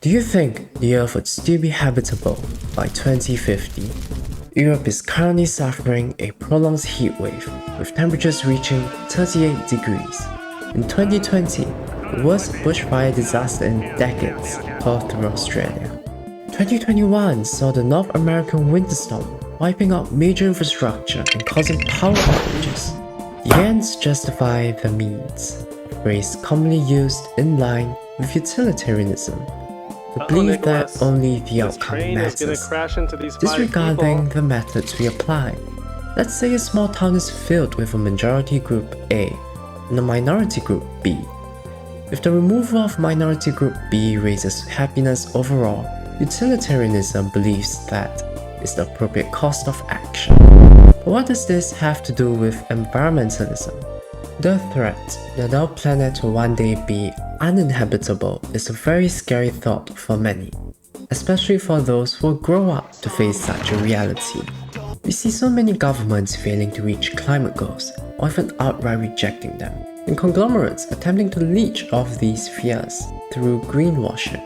Do you think the Earth would still be habitable by 2050? Europe is currently suffering a prolonged heat wave, with temperatures reaching 38 degrees. In 2020, the worst bushfire disaster in decades tore through Australia. 2021 saw the North American winter storm wiping out major infrastructure and causing power outages. The ends justify the means, a phrase commonly used in line with utilitarianism, the belief that only the outcome matters, disregarding the methods we apply. Let's say a small town is filled with a majority group A and a minority group B. If the removal of minority group B raises happiness overall, utilitarianism believes that is the appropriate cost of action. But what does this have to do with environmentalism? The threat that our planet will one day be uninhabitable is a very scary thought for many, especially for those who will grow up to face such a reality. We see so many governments failing to reach climate goals, or even outright rejecting them, and conglomerates attempting to leech off these fears through greenwashing.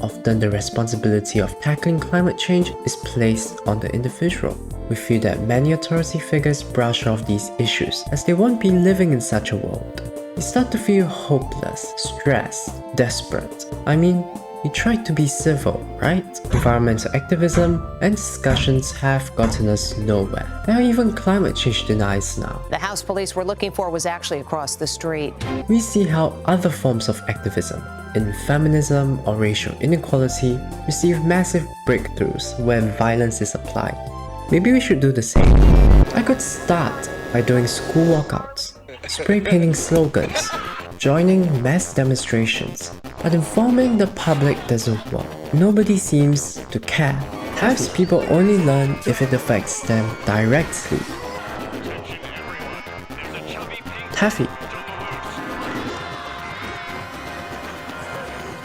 Often the responsibility of tackling climate change is placed on the individual. We feel that many authority figures brush off these issues as they won't be living in such a world. We start to feel hopeless, stressed, desperate. We try to be civil, right? Environmental activism and discussions have gotten us nowhere. There are even climate change deniers now. The House police were looking for was actually across the street. We see how other forms of activism, in feminism or racial inequality, receive massive breakthroughs when violence is applied. Maybe we should do the same. I could start by doing school walkouts, spray painting slogans, joining mass demonstrations, but informing the public doesn't work. Nobody seems to care. Perhaps people only learn if it affects them directly. Taffy.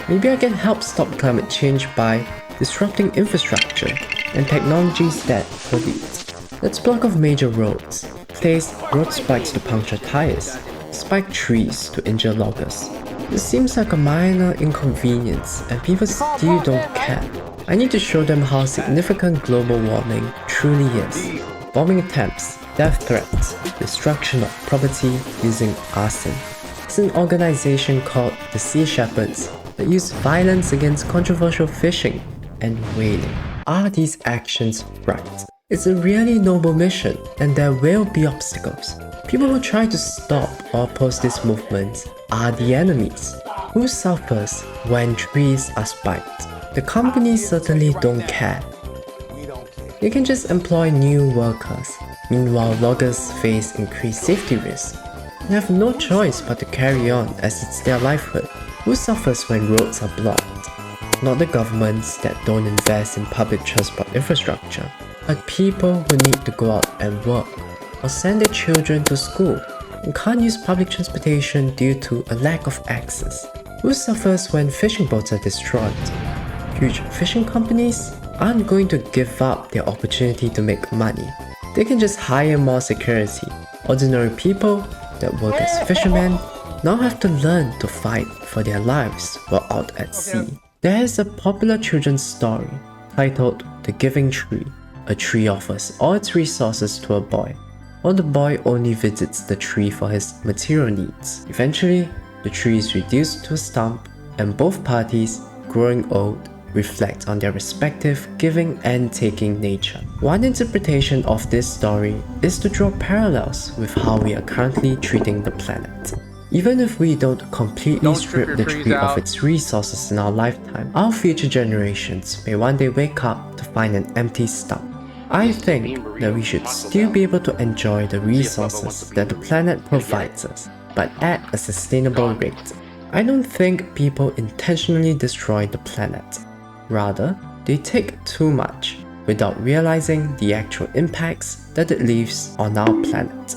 Maybe I can help stop climate change by disrupting infrastructure and technologies that pollute. Let's block off major roads, place road spikes to puncture tires, spike trees to injure loggers. This seems like a minor inconvenience and people still don't care. I need to show them how significant global warming truly is. Bombing attempts, death threats, destruction of property using arson. It's an organization called the Sea Shepherds that use violence against controversial fishing and whaling. Are these actions right? It's a really noble mission, and there will be obstacles. People who try to stop or oppose this movement are the enemies. Who suffers when trees are spiked? The companies certainly don't care. They can just employ new workers. Meanwhile, loggers face increased safety risks and have no choice but to carry on as it's their livelihood. Who suffers when roads are blocked? Not the governments that don't invest in public transport infrastructure, but people who need to go out and work or send their children to school and can't use public transportation due to a lack of access. Who suffers when fishing boats are destroyed? Huge fishing companies aren't going to give up their opportunity to make money. They can just hire more security. Ordinary people that work as fishermen now have to learn to fight for their lives while out at sea. There is a popular children's story titled The Giving Tree. A tree offers all its resources to a boy, while the boy only visits the tree for his material needs. Eventually, the tree is reduced to a stump, and both parties, growing old, reflect on their respective giving and taking nature. One interpretation of this story is to draw parallels with how we are currently treating the planet. Even if we don't completely strip the tree of its resources in our lifetime, our future generations may one day wake up to find an empty stump. I think that we should still be able to enjoy the resources that the planet provides us, but at a sustainable rate. I don't think people intentionally destroy the planet. Rather, they take too much without realizing the actual impacts that it leaves on our planet.